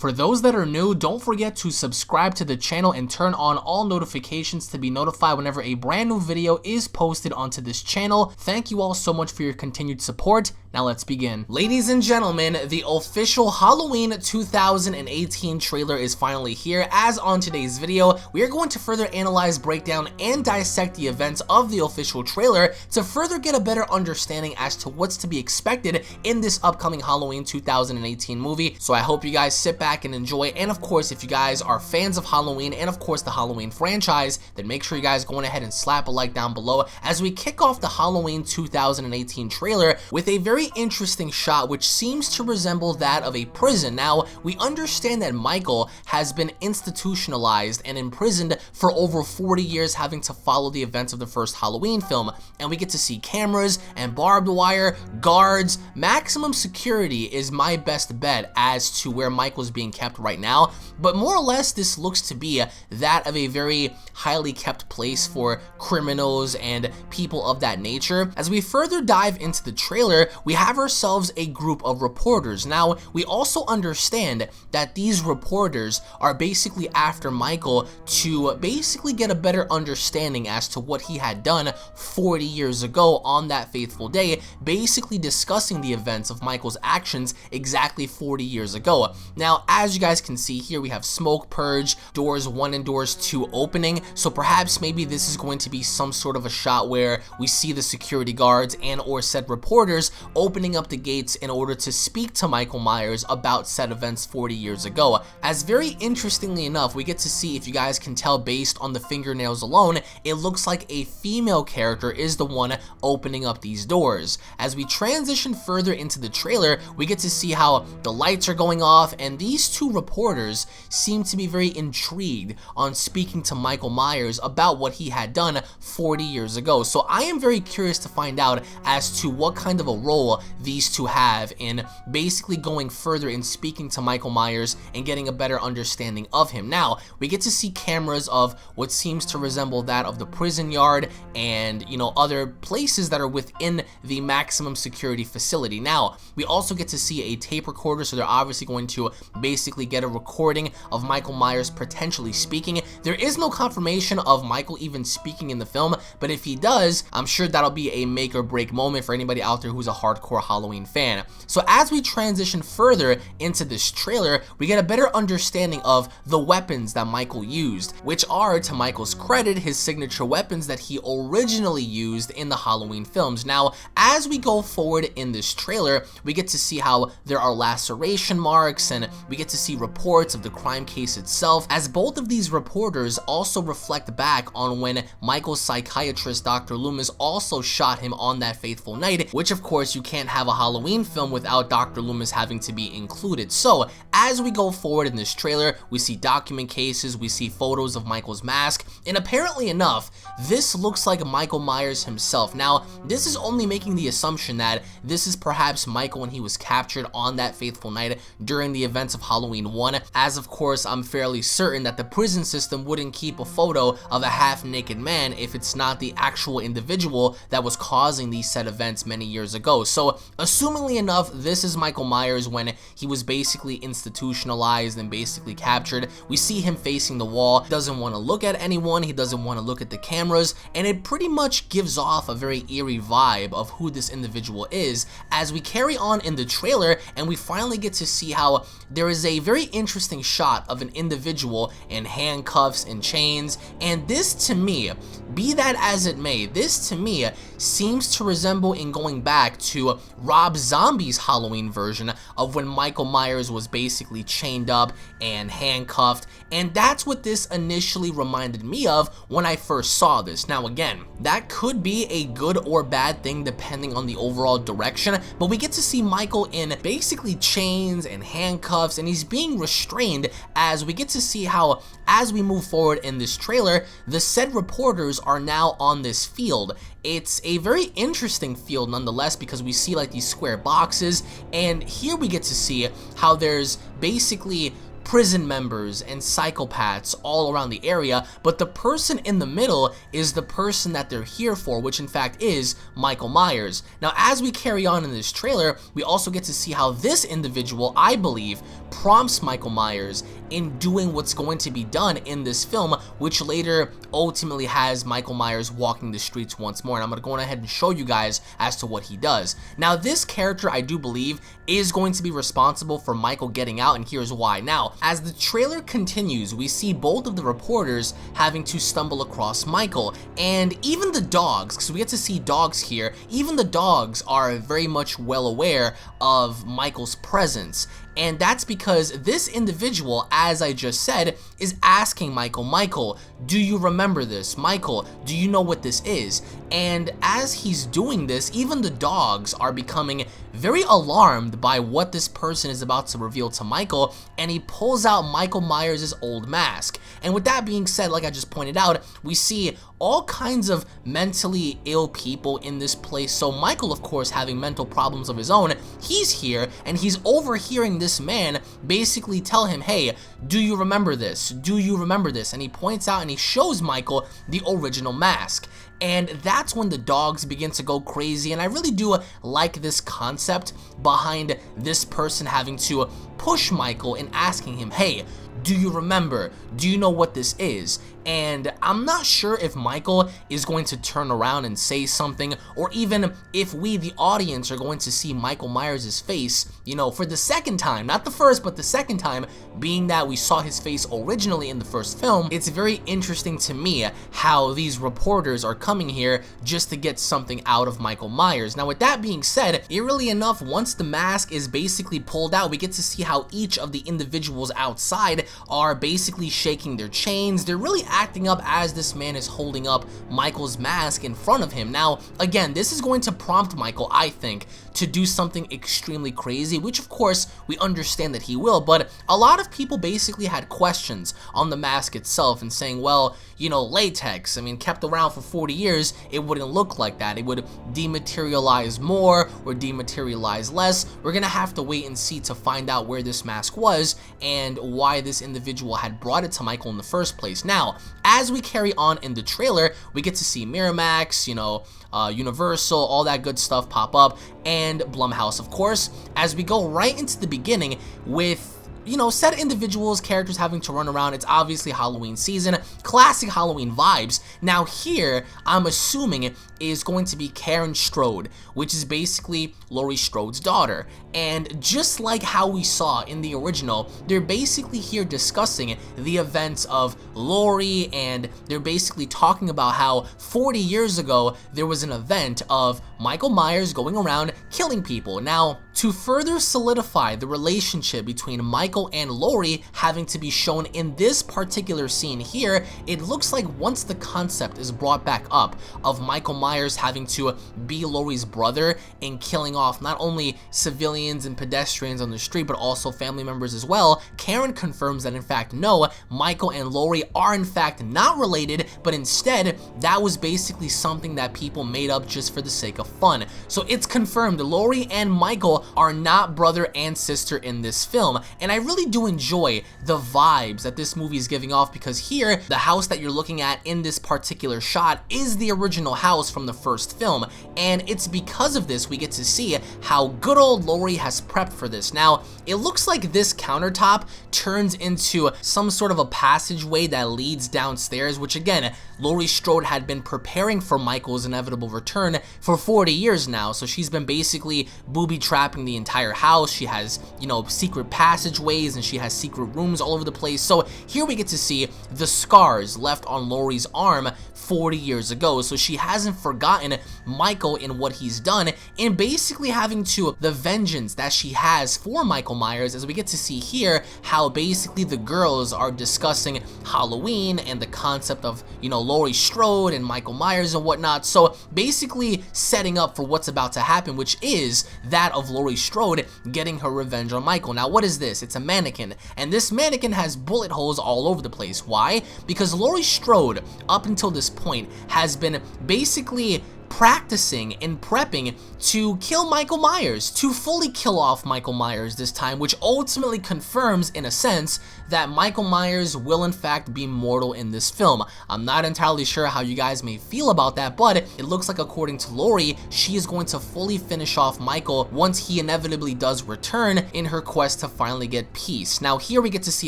For those that are new, don't forget to subscribe to the channel and turn on all notifications to be notified whenever a brand new video is posted onto this channel. Thank you all so much for your continued support. Now let's begin. Ladies and gentlemen, the official Halloween 2018 trailer is finally here. As on today's video, we are going to further analyze, break down, and dissect the events of the official trailer to further get a better understanding as to what's to be expected in this upcoming Halloween 2018 movie. So I hope you guys sit back and enjoy, and of course, if you guys are fans of Halloween and of course the Halloween franchise, then make sure you guys go ahead and slap a like down below as we kick off the Halloween 2018 trailer with a very interesting shot which seems to resemble that of a prison. Now, we understand that Michael has been institutionalized and imprisoned for over 40 years, having to follow the events of the first Halloween film, and we get to see cameras and barbed wire, guards, maximum security is my best bet as to where Michael's being kept right now, but more or less this looks to be that of a very highly kept place for criminals and people of that nature. As we further dive into the trailer, we have ourselves a group of reporters. Now, we also understand that these reporters are basically after Michael to basically get a better understanding as to what he had done 40 years ago on that fateful day, basically discussing the events of Michael's actions exactly 40 years ago. Now, as you guys can see here, we have smoke purge, doors 1 and doors 2 opening, so perhaps maybe this is going to be some sort of a shot where we see the security guards and or said reporters opening up the gates in order to speak to Michael Myers about said events 40 years ago. As very interestingly enough, we get to see, if you guys can tell based on the fingernails alone, it looks like a female character is the one opening up these doors. As we transition further into the trailer, we get to see how the lights are going off, and these two reporters seem to be very intrigued on speaking to Michael Myers about what he had done 40 years ago. So I am very curious to find out as to what kind of a role these two have in basically going further in speaking to Michael Myers and getting a better understanding of him. Now, we get to see cameras of what seems to resemble that of the prison yard and, you know, other places that are within the maximum security facility. Now, we also get to see a tape recorder, so they're obviously going to basically get a recording of Michael Myers potentially speaking. There is no confirmation of Michael even speaking in the film, but if he does, I'm sure that'll be a make or break moment for anybody out there who's a hardcore Halloween fan. So as we transition further into this trailer, we get a better understanding of the weapons that Michael used, which are, to Michael's credit, his signature weapons that he originally used in the Halloween films. Now, as we go forward in this trailer, we get to see how there are laceration marks, and we get to see reports of the crime case itself, as both of these reporters also reflect back on when Michael's psychiatrist, Dr. Loomis, also shot him on that fateful night, which of course you can't have a Halloween film without Dr. Loomis having to be included. So as we go forward in this trailer, we see document cases, we see photos of Michael's mask, and apparently enough, this looks like Michael Myers himself. Now, this is only making the assumption that this is perhaps Michael when he was captured on that fateful night during the events of Halloween 1, as of course I'm fairly certain that the prison system wouldn't keep a photo of a half-naked man if it's not the actual individual that was causing these said events many years ago. So assumingly enough, this is Michael Myers when he was basically institutionalized and basically captured. We see him facing the wall, doesn't want to look at anyone, he doesn't want to look at the cameras, and it pretty much gives off a very eerie vibe of who this individual is as we carry on in the trailer, and we finally get to see how there is a very interesting shot of an individual in handcuffs and chains, and this to me, be that as it may, this to me seems to resemble in going back to Rob Zombie's Halloween version of when Michael Myers was basically chained up and handcuffed, and that's what this initially reminded me of when I first saw this. Now again, that could be a good or bad thing depending on the overall direction, but we get to see Michael in basically chains and handcuffs, and he's being restrained as we get to see how, as we move forward in this trailer, the said reporters are now on this field. It's a very interesting field nonetheless because we see like these square boxes, and here we get to see how there's basically prison members and psychopaths all around the area, but the person in the middle is the person that they're here for, which in fact is Michael Myers. Now, as we carry on in this trailer, we also get to see how this individual, I believe, prompts Michael Myers in doing what's going to be done in this film, which later ultimately has Michael Myers walking the streets once more. And I'm going to go ahead and show you guys as to what he does. Now, this character, I do believe, is going to be responsible for Michael getting out, and here's why. Now, as the trailer continues, we see both of the reporters having to stumble across Michael, and even the dogs, because we get to see dogs here, even the dogs are very much well aware of Michael's presence. And that's because this individual, as I just said, is asking Michael, do you remember this? Michael, do you know what this is? And as he's doing this, even the dogs are becoming very alarmed by what this person is about to reveal to Michael, and he pulls out Michael Myers' old mask. And with that being said, like I just pointed out, we see all kinds of mentally ill people in this place. So Michael, of course, having mental problems of his own, he's here and he's overhearing this man basically tell him, hey, do you remember this? Do you remember this? And he points out and he shows Michael the original mask. And that's when the dogs begin to go crazy, and I really do like this concept behind this person having to push Michael and asking him, hey, do you remember? Do you know what this is? And I'm not sure if Michael is going to turn around and say something, or even if we, the audience, are going to see Michael Myers' face, you know, for the second time. Not the first, but the second time, being that we saw his face originally in the first film. It's very interesting to me how these reporters are coming here just to get something out of Michael Myers. Now, with that being said, eerily enough, once the mask is basically pulled out, we get to see how each of the individuals outside are basically shaking their chains. They're really acting up as this man is holding up Michael's mask in front of him. Now, again, this is going to prompt Michael, I think, to do something extremely crazy, which of course we understand that he will, but a lot of people basically had questions on the mask itself and saying, well, you know, latex, I mean, kept around for 40 years, it wouldn't look like that. It would dematerialize more or dematerialize less. We're gonna have to wait and see to find out where this mask was and why this individual had brought it to Michael in the first place. Now, as we carry on in the trailer, we get to see Miramax, you know, Universal, all that good stuff pop up, and Blumhouse, of course, as we go right into the beginning with, you know, said individuals, characters having to run around. It's obviously Halloween season, classic Halloween vibes. Now here, I'm assuming is going to be Karen Strode, which is basically Laurie Strode's daughter. And just like how we saw in the original, they're basically here discussing the events of Laurie, and they're basically talking about how 40 years ago, there was an event of Michael Myers going around killing people. Now, to further solidify the relationship between Michael and Laurie having to be shown in this particular scene here, it looks like once the concept is brought back up of Michael Myers having to be Laurie's brother and killing off not only civilians and pedestrians on the street, but also family members as well, Karen confirms that in fact, no, Michael and Laurie are in fact not related, but instead, that was basically something that people made up just for the sake of fun. So it's confirmed Laurie and Michael are not brother and sister in this film, and I really do enjoy the vibes that this movie is giving off, because here, the house that you're looking at in this particular shot is the original house from the first film, and it's because of this we get to see how good old Laurie has prepped for this. Now, it looks like this countertop turns into some sort of a passageway that leads downstairs, which again, Laurie Strode had been preparing for Michael's inevitable return for 40 years now, so she's been basically booby-trapping the entire house. She has, you know, secret passageways and she has secret rooms all over the place. So here we get to see the scars left on Laurie's arm 40 years ago, so she hasn't forgotten Michael and what he's done, and basically having to the vengeance that she has for Michael Myers, as we get to see here how basically the girls are discussing Halloween and the concept of, you know, Laurie Strode and Michael Myers and whatnot. So basically setting up for what's about to happen, which is that of Laurie Strode getting her revenge on Michael. Now, what is this? It's a mannequin, and this mannequin has bullet holes all over the place. Why? Because Laurie Strode, up until this point, has been basically practicing and prepping to kill Michael Myers, to fully kill off Michael Myers this time, which ultimately confirms, in a sense, that Michael Myers will in fact be mortal in this film. I'm not entirely sure how you guys may feel about that, but it looks like, according to Laurie, she is going to fully finish off Michael once he inevitably does return in her quest to finally get peace. Now here we get to see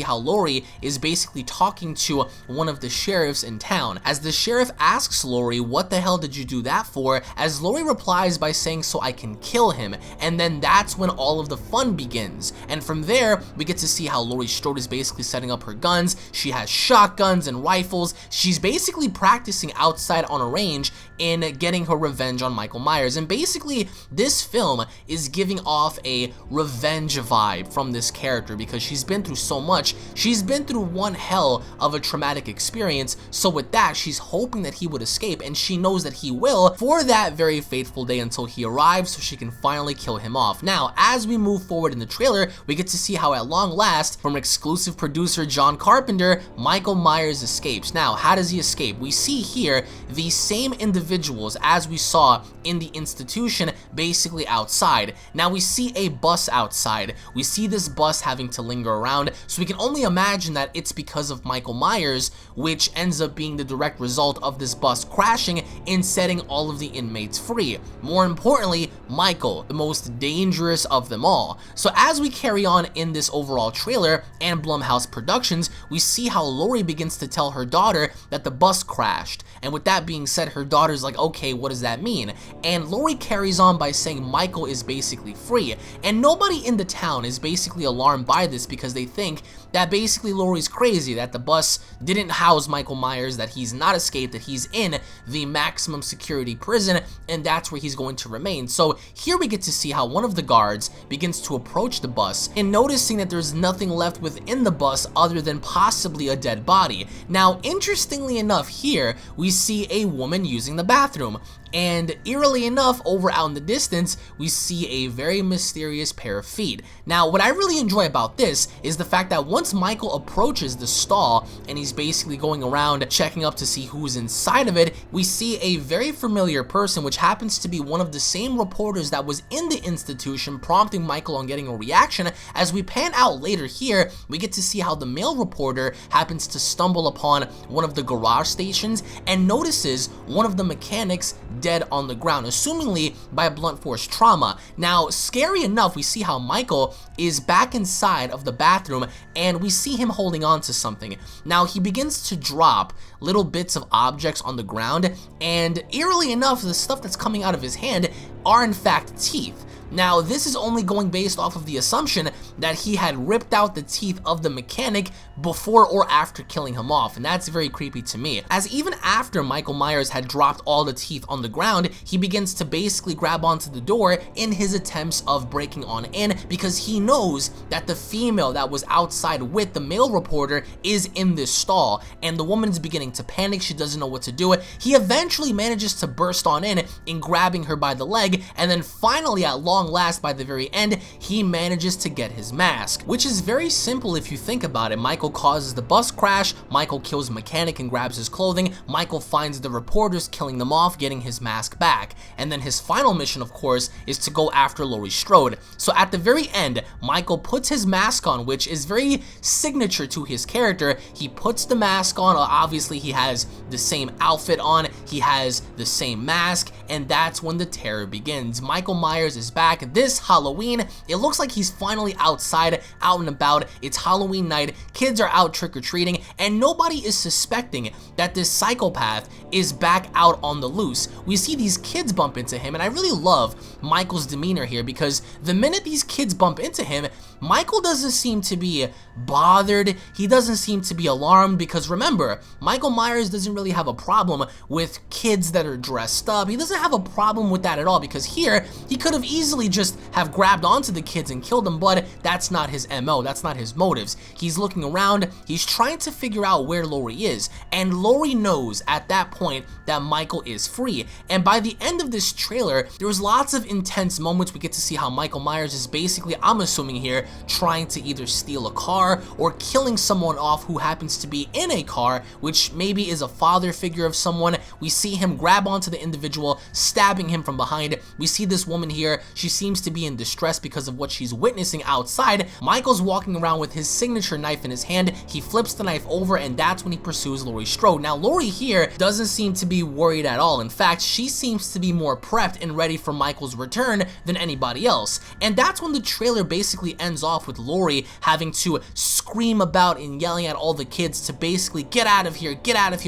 how Laurie is basically talking to one of the sheriffs in town. As the sheriff asks Laurie, what the hell did you do that for? As Laurie replies by saying, so I can kill him. And then that's when all of the fun begins. And from there, we get to see how Laurie Strode is basically setting up her guns. She has shotguns and rifles. She's basically practicing outside on a range in getting her revenge on Michael Myers. And basically, this film is giving off a revenge vibe from this character because she's been through so much. She's been through one hell of a traumatic experience. So with that, she's hoping that he would escape, and she knows that he will for that very fateful day until he arrives so she can finally kill him off. Now, as we move forward in the trailer, we get to see how at long last, from exclusive producer John Carpenter, Michael Myers escapes. Now, how does he escape? We see here the same individuals as we saw in the institution, basically outside. Now we see a bus outside. We see this bus having to linger around, so we can only imagine that it's because of Michael Myers, which ends up being the direct result of this bus crashing and setting all of the inmates free. More importantly, Michael, the most dangerous of them all. So as we carry on in this overall trailer and Blumhouse Productions, we see how Laurie begins to tell her daughter that the bus crashed. And with that being said, her daughter's like, okay, what does that mean? And Laurie carries on by saying Michael is basically free. And nobody in the town is basically alarmed by this because they think that basically Laurie's crazy, that the bus didn't house Michael Myers, that he's not escaped, that he's in the maximum security prison, and that's where he's going to remain. So here we get to see how one of the guards begins to approach the bus and noticing that there's nothing left within the bus other than possibly a dead body. Now, interestingly enough, here we see a woman using the bathroom. And eerily enough, over out in the distance, we see a very mysterious pair of feet. Now, what I really enjoy about this is the fact that once Michael approaches the stall and he's basically going around checking up to see who's inside of it, we see a very familiar person, which happens to be one of the same reporters that was in the institution, prompting Michael on getting a reaction. As we pan out later here, we get to see how the male reporter happens to stumble upon one of the garage stations and notices one of the mechanics dead on the ground, assumingly by blunt force trauma. Now, scary enough, we see how Michael is back inside of the bathroom and we see him holding on to something. Now, he begins to drop little bits of objects on the ground, and eerily enough, the stuff that's coming out of his hand are in fact teeth. Now, this is only going based off of the assumption that he had ripped out the teeth of the mechanic before or after killing him off, and that's very creepy to me. As even after Michael Myers had dropped all the teeth on the ground, he begins to basically grab onto the door in his attempts of breaking on in because he knows that the female that was outside with the male reporter is in this stall, and the woman's beginning to panic. She doesn't know what to do. He eventually manages to burst on in grabbing her by the leg, and then finally, at long last, by the very end, he manages to get his mask, which is very simple if you think about it. Michael causes the bus crash, Michael kills the mechanic and grabs his clothing, Michael finds the reporters, killing them off, getting his mask back, and then his final mission, of course, is to go after Laurie Strode. So at the very end, Michael puts his mask on, which is very signature to his character. He puts the mask on, obviously he has the same outfit on, he has the same mask, and that's when the terror begins. Michael Myers is back this Halloween. It looks like he's finally outside, out and about. It's Halloween night, kids are out trick-or-treating, and nobody is suspecting that this psychopath is back out on the loose. We see these kids bump into him, and I really love Michael's demeanor here because the minute these kids bump into him, Michael doesn't seem to be bothered, he doesn't seem to be alarmed, because remember, Michael Myers doesn't really have a problem with kids that are dressed up. He doesn't have a problem with that at all, because here, he could have easily just have grabbed onto the kids and killed them, but that's not his MO, that's not his motives. He's looking around, he's trying to figure out where Laurie is, and Laurie knows at that point that Michael is free. And by the end of this trailer, there was lots of intense moments. We get to see how Michael Myers is basically, I'm assuming here, here trying to either steal a car or killing someone off who happens to be in a car, which maybe is a father figure of someone. We see him grab onto the individual, stabbing him from behind. We see this woman here, she seems to be in distress because of what she's witnessing outside. Michael's walking around with his signature knife in his hand. He flips the knife over, and that's when he pursues Laurie Strode. Now, Laurie here doesn't seem to be worried at all. In fact, she seems to be more prepped and ready for Michael's return than anybody else. And that's when the trailer basically ends off with Laurie having to scream about and yelling at all the kids to basically get out of here,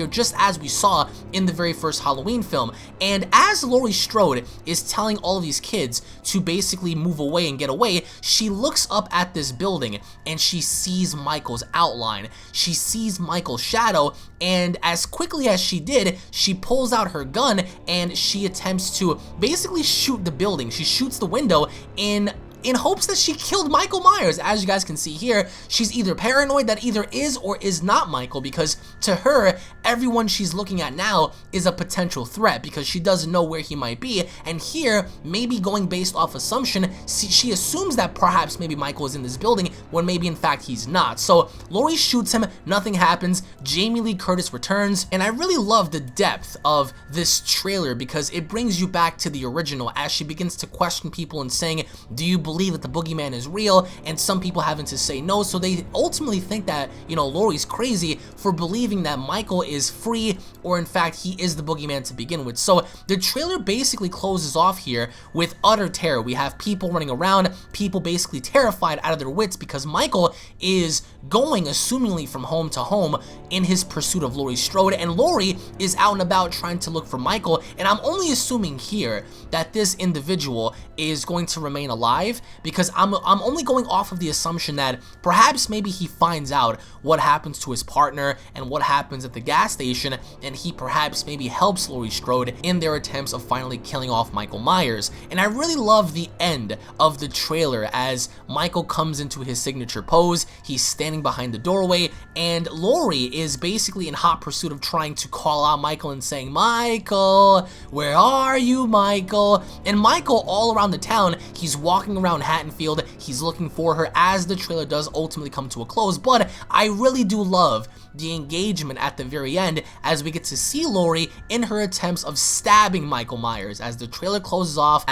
just as we saw in the very first Halloween film. And as Laurie Strode is telling all of these kids to basically move away and get away, she looks up at this building and she sees Michael's outline. She sees Michael's shadow, and as quickly as she did, she pulls out her gun and she attempts to basically shoot the building. She shoots the window in hopes that she killed Michael Myers. As you guys can see here, she's either paranoid that either is or is not Michael, because to her, everyone she's looking at now is a potential threat because she doesn't know where he might be. And here, maybe going based off assumption, she assumes that perhaps maybe Michael is in this building when maybe in fact he's not. So Laurie shoots him, nothing happens. Jamie Lee Curtis returns, and I really love the depth of this trailer because it brings you back to the original as she begins to question people and saying, do you believe that the boogeyman is real? And some people having to say no, so they ultimately think that, you know, Laurie's crazy for believing that Michael is free, or in fact he is the boogeyman to begin with. So the trailer basically closes off here with utter terror. We have people running around, people basically terrified out of their wits because Michael is going assumingly from home to home in his pursuit of Laurie Strode, and Laurie is out and about trying to look for Michael. And I'm only assuming here that this individual is going to remain alive because I'm only going off of the assumption that perhaps maybe he finds out what happens to his partner and what happens at the gas station, and he perhaps maybe helps Laurie Strode in their attempts of finally killing off Michael Myers. And I really love the end of the trailer as Michael comes into his signature pose. He's standing behind the doorway, and Laurie is basically in hot pursuit of trying to call out Michael and saying, Michael, where are you, Michael? And Michael, all around the town, he's walking around Haddonfield, he's looking for her as the trailer does ultimately come to a close. But I really do love the engagement at the very end as we get to see Laurie in her attempts of stabbing Michael Myers as the trailer closes off,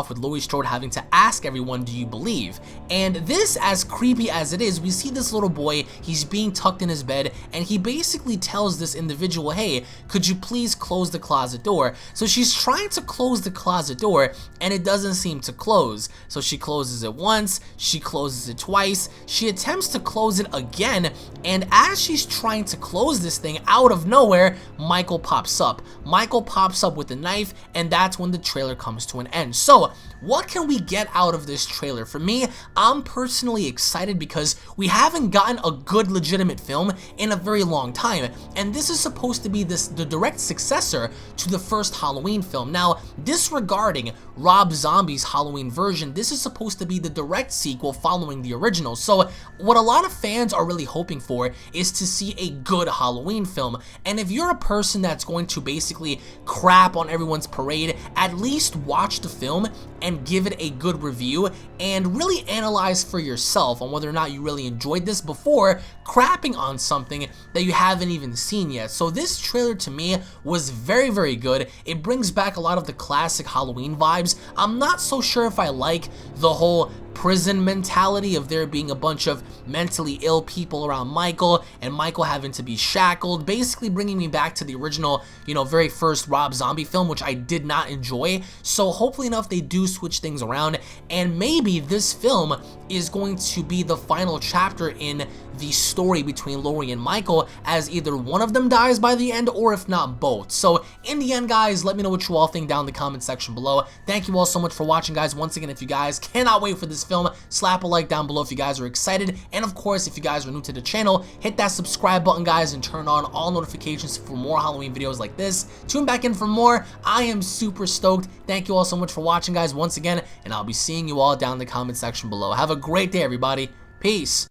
with Laurie Strode having to ask everyone, do you believe? And this, as creepy as it is, we see this little boy, he's being tucked in his bed, and he basically tells this individual, hey, could you please close the closet door? So she's trying to close the closet door and it doesn't seem to close. So she closes it once, she closes it twice, she attempts to close it again, and as she's trying to close this thing, out of nowhere, Michael pops up. Michael pops up with a knife, and that's when the trailer comes to an end. So what can we get out of this trailer? For me, I'm personally excited because we haven't gotten a good legitimate film in a very long time, and this is supposed to be the direct successor to the first Halloween film. Now, disregarding Rob Zombie's Halloween version, this is supposed to be the direct sequel following the original. So what a lot of fans are really hoping for is to see a good Halloween film. And if you're a person that's going to basically crap on everyone's parade, at least watch the film and give it a good review and really analyze for yourself on whether or not you really enjoyed this before crapping on something that you haven't even seen yet. So this trailer to me was very, very good. It brings back a lot of the classic Halloween vibes. I'm not so sure if I like the whole prison mentality of there being a bunch of mentally ill people around Michael and Michael having to be shackled, basically bringing me back to the original, you know, very first Rob Zombie film, which I did not enjoy. So hopefully enough they do switch things around, and maybe this film is going to be the final chapter in the story between Laurie and Michael, as either one of them dies by the end or if not both. So in the end, guys, let me know what you all think down in the comment section below. Thank you all so much for watching, guys. Once again, if you guys cannot wait for this film, slap a like down below if you guys are excited, and of course, if you guys are new to the channel, hit that subscribe button, guys, and turn on all notifications for more Halloween videos like this. Tune back in for more. I am super stoked. Thank you all so much for watching, guys, once again, and I'll be seeing you all down in the comment section below. Have a great day, everybody. Peace.